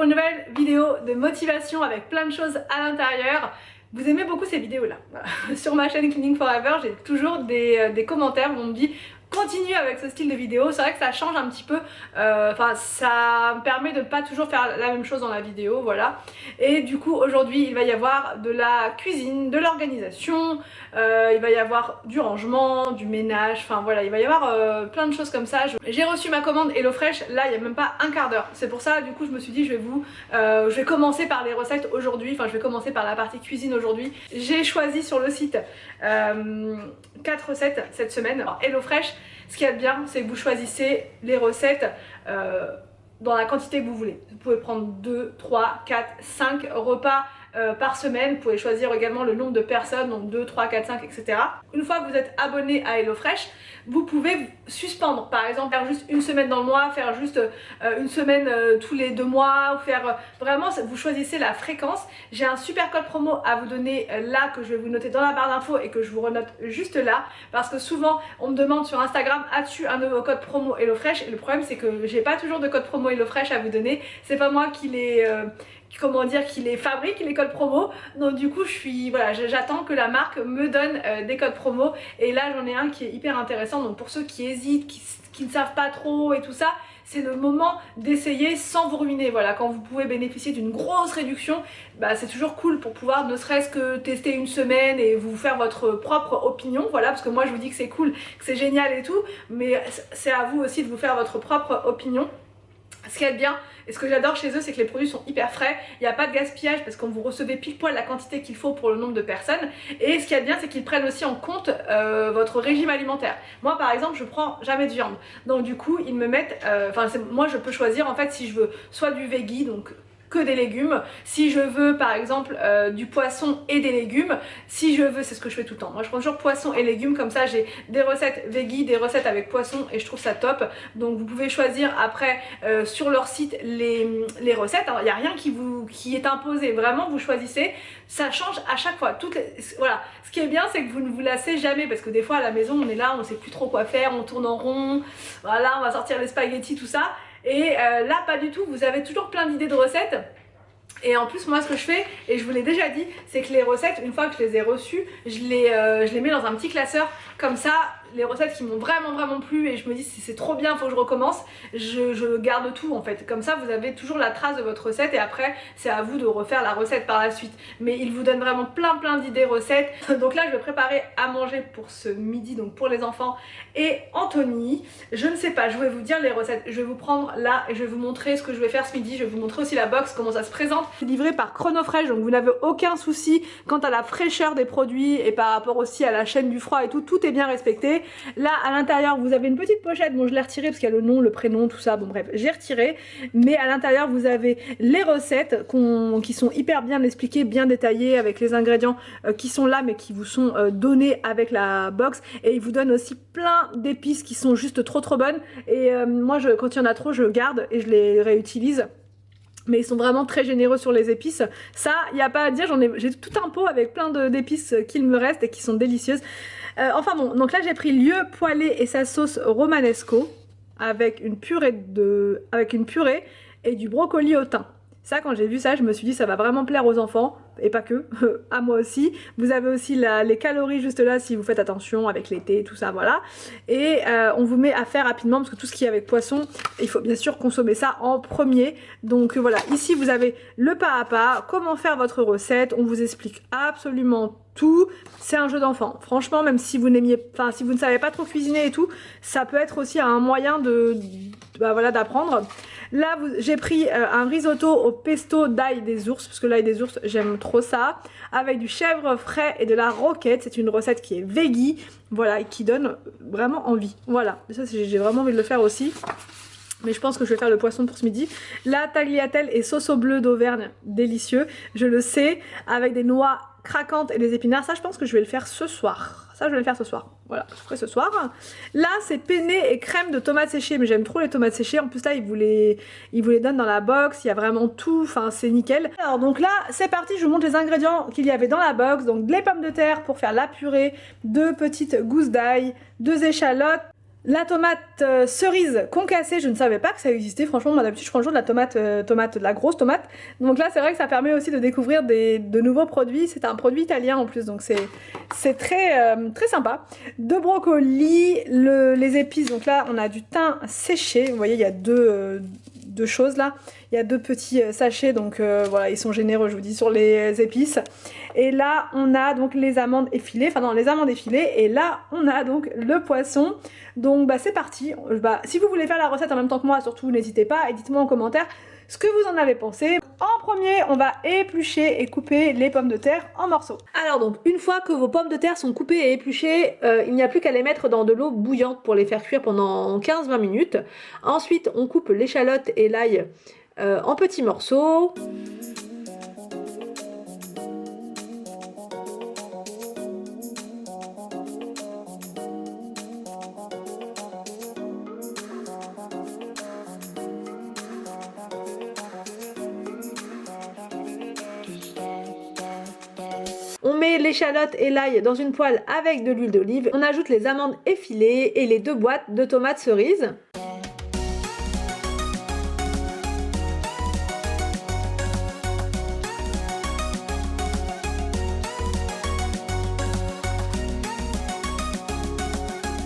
pour une nouvelle vidéo de motivation avec plein de choses à l'intérieur. Vous aimez beaucoup ces vidéos là. Sur ma chaîne Cleaning Forever, j'ai toujours des commentaires où on me dit continue avec ce style de vidéo. C'est vrai que ça change un petit peu, enfin ça me permet de pas toujours faire la même chose dans la vidéo, voilà. Et du coup aujourd'hui il va y avoir de la cuisine, de l'organisation, il va y avoir du rangement, du ménage, enfin voilà, il va y avoir plein de choses comme ça. J'ai reçu ma commande HelloFresh là il y a même pas un quart d'heure. C'est pour ça du coup je me suis dit je vais commencer par les recettes aujourd'hui, enfin je vais commencer par la partie cuisine aujourd'hui. J'ai choisi sur le site 4 recettes cette semaine. Alors, HelloFresh, ce qu'il y a de bien, c'est que vous choisissez les recettes dans la quantité que vous voulez. Vous pouvez prendre 2, 3, 4, 5 repas par semaine. Vous pouvez choisir également le nombre de personnes, donc 2, 3, 4, 5, etc. Une fois que vous êtes abonné à HelloFresh, vous pouvez suspendre, par exemple faire juste une semaine dans le mois, faire juste une semaine tous les 2 mois, ou faire vraiment, vous choisissez la fréquence. J'ai un super code promo à vous donner là que je vais vous noter dans la barre d'infos et que je vous renote juste là, parce que souvent on me demande sur Instagram as-tu un nouveau code promo HelloFresh, et le problème c'est que j'ai pas toujours de code promo HelloFresh à vous donner, c'est pas moi qui les comment dire, qui les fabrique, les codes promo. Donc du coup voilà, j'attends que la marque me donne des codes promo, et là j'en ai un qui est hyper intéressant. Donc pour ceux qui hésitent, qui ne savent pas trop et tout ça, c'est le moment d'essayer sans vous ruiner. Voilà, quand vous pouvez bénéficier d'une grosse réduction, bah, c'est toujours cool pour pouvoir ne serait-ce que tester une semaine et vous faire votre propre opinion. Voilà, parce que moi je vous dis que c'est cool, que c'est génial et tout, mais c'est à vous aussi de vous faire votre propre opinion. Ce qui est bien et ce que j'adore chez eux, c'est que les produits sont hyper frais, il n'y a pas de gaspillage parce que vous recevez pile poil la quantité qu'il faut pour le nombre de personnes. Et ce qui est bien, c'est qu'ils prennent aussi en compte votre régime alimentaire. Moi par exemple, je prends jamais de viande, donc du coup ils me mettent, moi je peux choisir en fait si je veux soit du veggie, donc que des légumes, si je veux par exemple du poisson et des légumes, si je veux, c'est ce que je fais tout le temps, moi je prends toujours poisson et légumes, comme ça j'ai des recettes veggie, des recettes avec poisson, et je trouve ça top. Donc vous pouvez choisir après sur leur site les recettes, il n'y a rien qui est imposé, vraiment vous choisissez, ça change à chaque fois. Voilà, ce qui est bien, c'est que vous ne vous lassez jamais, parce que des fois à la maison on est là, on sait plus trop quoi faire, on tourne en rond, voilà, on va sortir les spaghettis, tout ça. Et là pas du tout, vous avez toujours plein d'idées de recettes. Et en plus moi ce que je fais, et je vous l'ai déjà dit, c'est que les recettes, une fois que je les ai reçues, je les mets dans un petit classeur, comme ça les recettes qui m'ont vraiment plu et je me dis si c'est trop bien, faut que je recommence, je garde tout en fait. Comme ça vous avez toujours la trace de votre recette, et après c'est à vous de refaire la recette par la suite. Mais il vous donne vraiment plein d'idées recettes. Donc là je vais préparer à manger pour ce midi, donc pour les enfants et Anthony. Je ne sais pas, je vais vous dire les recettes, je vais vous prendre là et je vais vous montrer ce que je vais faire ce midi. Je vais vous montrer aussi la box, comment ça se présente. C'est livré par Chronofresh, donc vous n'avez aucun souci quant à la fraîcheur des produits et par rapport aussi à la chaîne du froid et tout, tout est bien respecté. Là à l'intérieur vous avez une petite pochette, bon je l'ai retirée parce qu'il y a le nom, le prénom, tout ça, bon bref j'ai retiré, mais à l'intérieur vous avez les recettes qui sont hyper bien expliquées, bien détaillées, avec les ingrédients qui sont là mais qui vous sont donnés avec la box, et ils vous donnent aussi plein d'épices qui sont juste trop bonnes, et moi quand il y en a trop je garde et je les réutilise. Mais ils sont vraiment très généreux sur les épices. Ça, il n'y a pas à dire, j'ai tout un pot avec plein d'épices qu'il me reste et qui sont délicieuses. Enfin bon, donc là j'ai pris lieu poêlé et sa sauce romanesco avec une purée et du brocoli au thym. Ça, quand j'ai vu ça, je me suis dit ça va vraiment plaire aux enfants, et pas que, à moi aussi. Vous avez aussi les calories juste là si vous faites attention avec l'été, tout ça, voilà. Et on vous met à faire rapidement, parce que tout ce qui est avec poisson, il faut bien sûr consommer ça en premier. Donc voilà, ici vous avez le pas à pas, comment faire votre recette, on vous explique absolument tout. C'est un jeu d'enfant, franchement, même si vous si vous ne savez pas trop cuisiner et tout, ça peut être aussi un moyen voilà, d'apprendre. Là j'ai pris un risotto au pesto d'ail des ours, parce que l'ail des ours j'aime trop ça, avec du chèvre frais et de la roquette. C'est une recette qui est veggie, voilà, et qui donne vraiment envie. Voilà, ça j'ai vraiment envie de le faire aussi. Mais je pense que je vais faire le poisson pour ce midi. La tagliatelle et sauce au bleu d'Auvergne, délicieux, je le sais, avec des noix craquantes et des épinards. Ça je pense que je vais le faire ce soir. Ça je vais le faire ce soir, voilà, je ferai ce soir. Là c'est penne et crème de tomates séchées, mais j'aime trop les tomates séchées. En plus là ils vous les donnent dans la box, il y a vraiment tout, enfin c'est nickel. Alors donc là c'est parti, je vous montre les ingrédients qu'il y avait dans la box. Donc les pommes de terre pour faire la purée, 2 petites gousses d'ail, 2 échalotes, La tomate cerise concassée, je ne savais pas que ça existait. Franchement, moi d'habitude je prends toujours de la tomate, de la grosse tomate. Donc là c'est vrai que ça permet aussi de découvrir de nouveaux produits. C'est un produit italien en plus, donc c'est très sympa. De brocolis, les épices. Donc là on a du thym séché. Vous voyez, il y a deux choses là. Il y a 2 petits sachets, donc voilà, ils sont généreux, je vous dis, sur les épices. Et là, on a donc les amandes effilées, enfin non, les amandes effilées. Et là, on a donc le poisson. Donc bah c'est parti. Si vous voulez faire la recette en même temps que moi, surtout n'hésitez pas et dites-moi en commentaire ce que vous en avez pensé. En premier, on va éplucher et couper les pommes de terre en morceaux. Alors donc, une fois que vos pommes de terre sont coupées et épluchées, il n'y a plus qu'à les mettre dans de l'eau bouillante pour les faire cuire pendant 15-20 minutes. Ensuite, on coupe l'échalote et l'ail en petits morceaux. On met l'échalote et l'ail dans une poêle avec de l'huile d'olive. On ajoute les amandes effilées et les 2 boîtes de tomates cerises.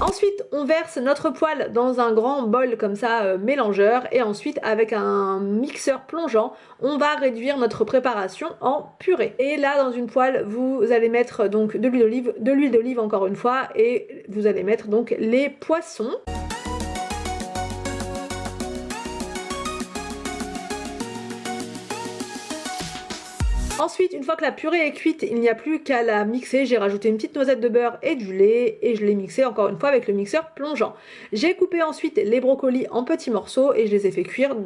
Ensuite, on verse notre poêle dans un grand bol comme ça, mélangeur, et ensuite avec un mixeur plongeant, on va réduire notre préparation en purée. Et là, dans une poêle, vous allez mettre donc de l'huile d'olive encore une fois, et vous allez mettre donc les poissons. Ensuite, une fois que la purée est cuite, il n'y a plus qu'à la mixer. J'ai rajouté une petite noisette de beurre et du lait et je l'ai mixé encore une fois avec le mixeur plongeant. J'ai coupé ensuite les brocolis en petits morceaux et je les ai fait cuire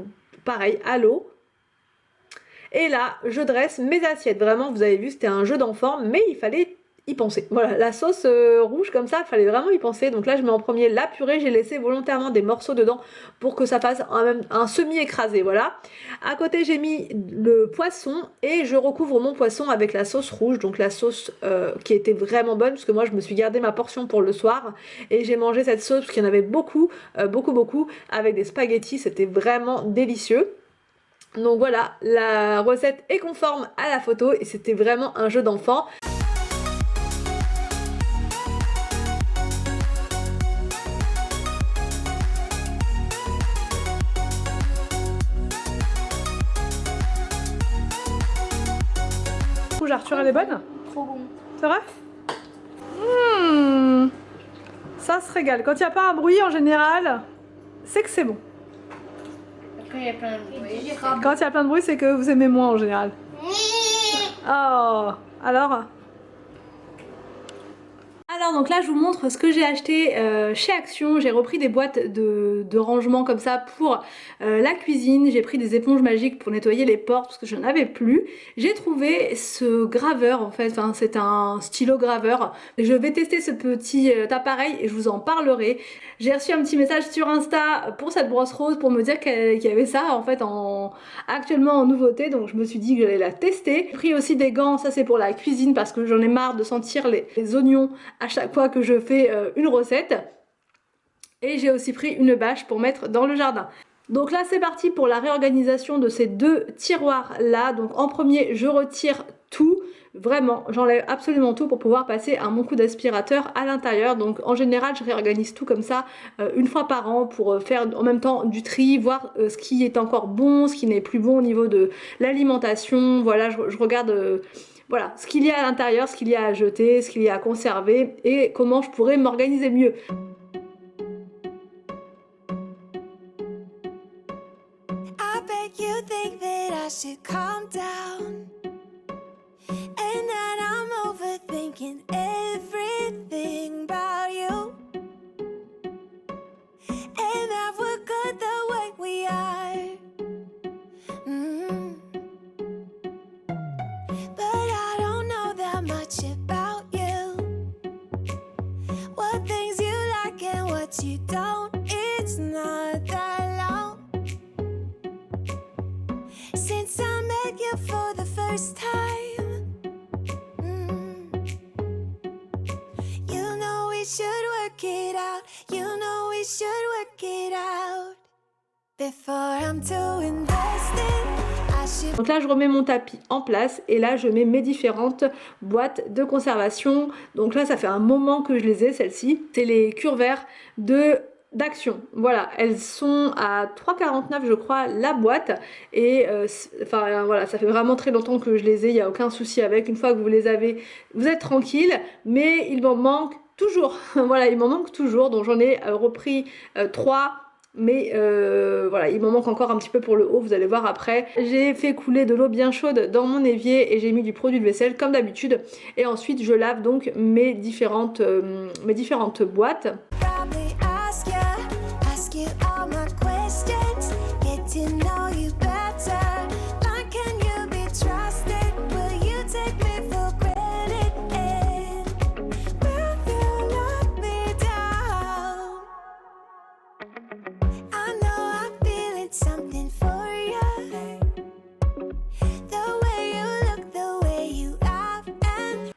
pareil à l'eau. Et là, je dresse mes assiettes. Vraiment, vous avez vu, c'était un jeu d'enfant, mais il fallait y penser. Voilà, la sauce rouge comme ça, il fallait vraiment y penser. Donc là, je mets en premier la purée. J'ai laissé volontairement des morceaux dedans pour que ça fasse un semi-écrasé, voilà. À côté, j'ai mis le poisson et je recouvre mon poisson avec la sauce rouge. Donc la sauce qui était vraiment bonne, parce que moi, je me suis gardé ma portion pour le soir. Et j'ai mangé cette sauce, parce qu'il y en avait beaucoup, avec des spaghettis. C'était vraiment délicieux. Donc voilà, la recette est conforme à la photo et c'était vraiment un jeu d'enfant. Rouge Arthur, elle est bonne? Trop bon. C'est vrai? Ça se régale. Quand il n'y a pas un bruit en général, c'est que c'est bon. Après, il y a plein de bruit. Quand il y a plein de bruit, c'est que vous aimez moins en général. Oh, alors donc là je vous montre ce que j'ai acheté chez Action. J'ai repris des boîtes de rangement comme ça pour la cuisine. J'ai pris des éponges magiques pour nettoyer les portes parce que je n'en avais plus. J'ai trouvé ce graveur en fait, enfin, c'est un stylo graveur. Je vais tester ce petit appareil et je vous en parlerai. J'ai reçu un petit message sur Insta pour cette brosse rose pour me dire qu'il y avait ça en fait actuellement en nouveauté, donc je me suis dit que j'allais la tester. J'ai pris aussi des gants, ça c'est pour la cuisine parce que j'en ai marre de sentir les oignons à chaque fois que je fais une recette. Et j'ai aussi pris une bâche pour mettre dans le jardin. Donc là c'est parti pour la réorganisation de ces 2 tiroirs là. Donc en premier je retire tout, vraiment j'enlève absolument tout pour pouvoir passer un bon coup d'aspirateur à l'intérieur. Donc en général je réorganise tout comme ça une fois par an pour faire en même temps du tri, voir ce qui est encore bon, ce qui n'est plus bon au niveau de l'alimentation. Voilà, je regarde voilà, ce qu'il y a à l'intérieur, ce qu'il y a à jeter, ce qu'il y a à conserver et comment je pourrais m'organiser mieux. I bet you think that I should calm down and that I'm overthinking everything about you and that we're good the way we are. But I don't know that much about you. What things you like and what you don't, it's not that long since I met you for the first time. You know we should work it out. You know we should work it out before I'm too invested. I should... Donc là je remets mon tapis en place et là je mets mes différentes boîtes de conservation. Donc là ça fait un moment que je les ai, celles-ci. C'est les cure-verts d'Action. Voilà, elles sont à 3,49 je crois la boîte et enfin voilà, ça fait vraiment très longtemps que je les ai, il n'y a aucun souci avec. Une fois que vous les avez, vous êtes tranquille, mais il m'en manque toujours. Voilà, il m'en manque toujours, donc j'en ai repris 3. Mais voilà, il m'en manque encore un petit peu pour le haut, vous allez voir après. J'ai fait couler de l'eau bien chaude dans mon évier et j'ai mis du produit de vaisselle comme d'habitude. Et ensuite je lave donc mes différentes boîtes.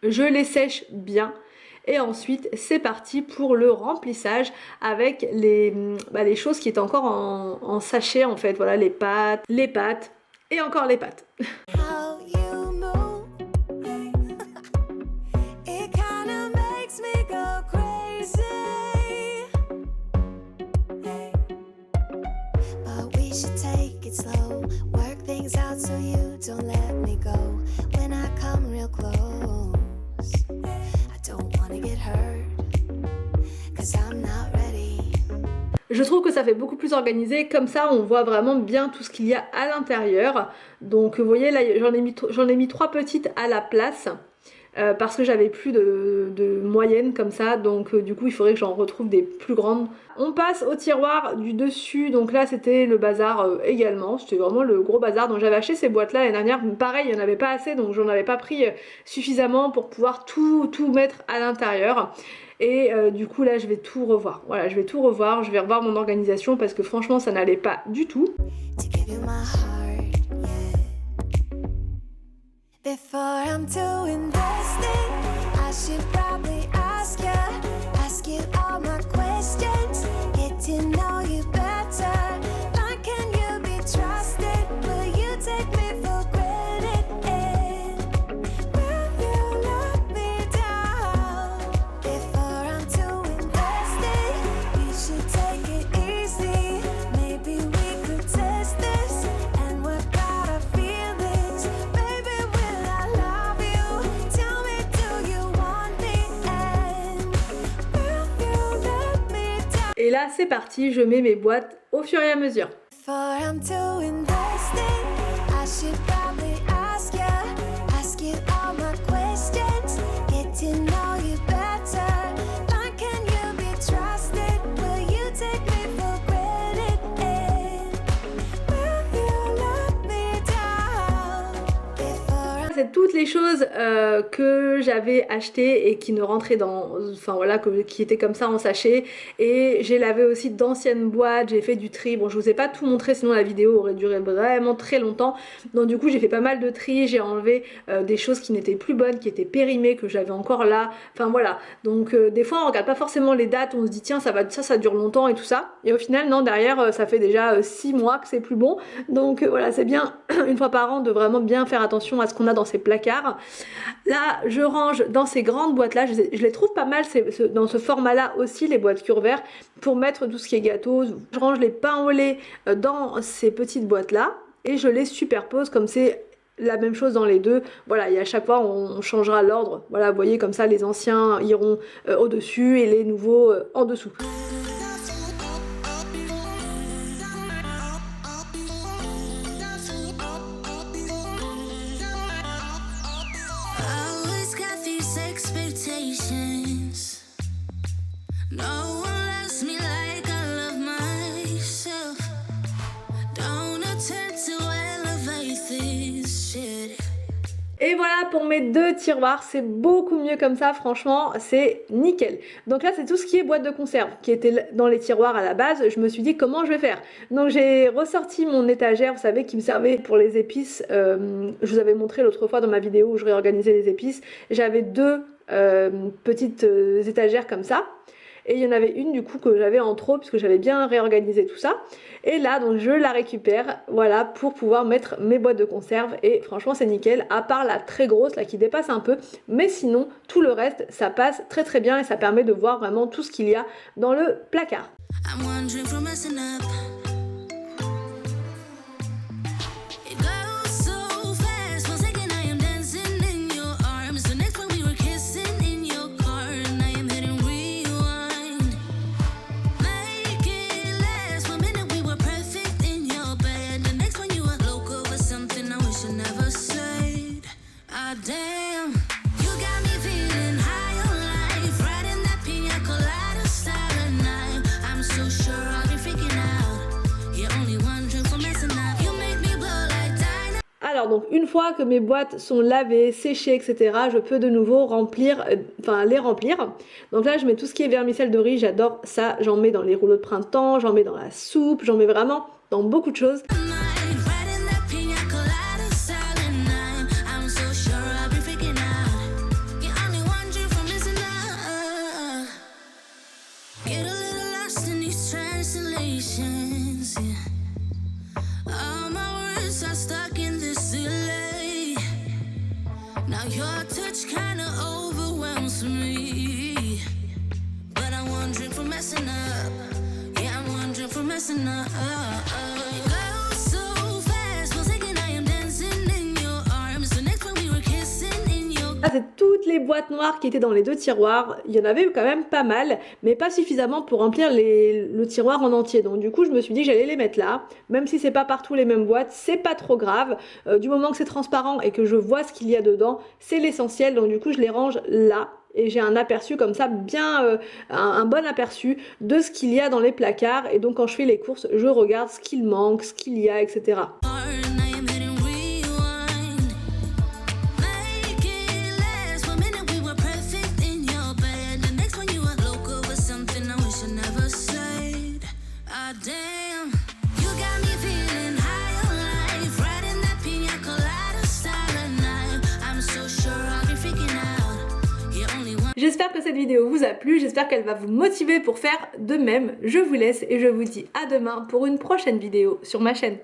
Je les sèche bien et ensuite c'est parti pour le remplissage avec les choses qui étaient encore en sachet en fait. Voilà, les pâtes et encore les pâtes. Je trouve que ça fait beaucoup plus organisé, comme ça on voit vraiment bien tout ce qu'il y a à l'intérieur. Donc vous voyez là j'en ai mis 3 petites à la place parce que j'avais plus de moyennes comme ça, donc du coup il faudrait que j'en retrouve des plus grandes. On passe au tiroir du dessus, donc là c'était le bazar également, c'était vraiment le gros bazar. Donc j'avais acheté ces boîtes là l'année dernière, pareil il n'y en avait pas assez, donc j'en avais pas pris suffisamment pour pouvoir tout mettre à l'intérieur. Et du coup là je vais tout revoir, voilà je vais tout revoir, je vais revoir mon organisation parce que franchement ça n'allait pas du tout. Et là c'est parti, je mets mes boîtes au fur et à mesure. C'est toutes les choses que j'avais achetées et qui ne rentraient dans, enfin voilà, qui étaient comme ça en sachet. Et j'ai lavé aussi d'anciennes boîtes, j'ai fait du tri. Bon, je vous ai pas tout montré, sinon la vidéo aurait duré vraiment très longtemps. Donc du coup j'ai fait pas mal de tri, j'ai enlevé des choses qui n'étaient plus bonnes, qui étaient périmées, que j'avais encore là. Enfin voilà, donc des fois on regarde pas forcément les dates, on se dit tiens ça dure longtemps et tout ça. Et au final non, derrière ça fait déjà 6 mois que c'est plus bon. Donc voilà, c'est bien une fois par an de vraiment bien faire attention à ce qu'on a dans ces placards. Là je range dans ces grandes boîtes là, je les trouve pas mal dans ce format là aussi, les boîtes cure-verts, pour mettre tout ce qui est gâteau. Je range les pains au lait dans ces petites boîtes là et je les superpose comme c'est la même chose dans les deux. Voilà, et à chaque fois on changera l'ordre. Voilà, vous voyez, comme ça les anciens iront au dessus et les nouveaux en dessous. Et voilà pour mes deux tiroirs, c'est beaucoup mieux comme ça, franchement c'est nickel. Donc là c'est tout ce qui est boîte de conserve qui était dans les tiroirs à la base. Je me suis dit comment je vais faire. Donc j'ai ressorti mon étagère, vous savez, qui me servait pour les épices. Je vous avais montré l'autre fois dans ma vidéo où je réorganisais les épices. J'avais deux petites étagères comme ça. et il y en avait une du coup que j'avais en trop puisque j'avais bien réorganisé tout ça. Et là donc je la récupère, voilà, pour pouvoir mettre mes boîtes de conserve et franchement c'est nickel, à part la très grosse là qui dépasse un peu, mais sinon tout le reste ça passe très très bien et ça permet de voir vraiment tout ce qu'il y a dans le placard. Alors donc une fois que mes boîtes sont lavées, séchées, etc., je peux de nouveau remplir, les remplir. Donc là je mets tout ce qui est vermicelle de riz, j'adore ça, j'en mets dans les rouleaux de printemps, j'en mets dans la soupe, j'en mets vraiment dans beaucoup de choses. Now your touch kinda overwhelms me, but I'm wondering for messing up. Yeah, I'm wondering for messing up. It goes so fast, for a second I am dancing in your arms. The next one we were kissing in your. Là c'est toutes les boîtes noires qui étaient dans les deux tiroirs. Il y en avait quand même pas mal, mais pas suffisamment pour remplir le tiroir en entier. Donc du coup je me suis dit que j'allais les mettre là, même si c'est pas partout les mêmes boîtes, c'est pas trop grave. Du moment que c'est transparent et que je vois ce qu'il y a dedans, c'est l'essentiel. Donc du coup je les range là. Et j'ai un aperçu comme ça, bien un bon aperçu de ce qu'il y a dans les placards. Et donc quand je fais les courses, je regarde ce qu'il manque, ce qu'il y a, etc. J'espère que cette vidéo vous a plu, j'espère qu'elle va vous motiver pour faire de même. Je vous laisse et je vous dis à demain pour une prochaine vidéo sur ma chaîne.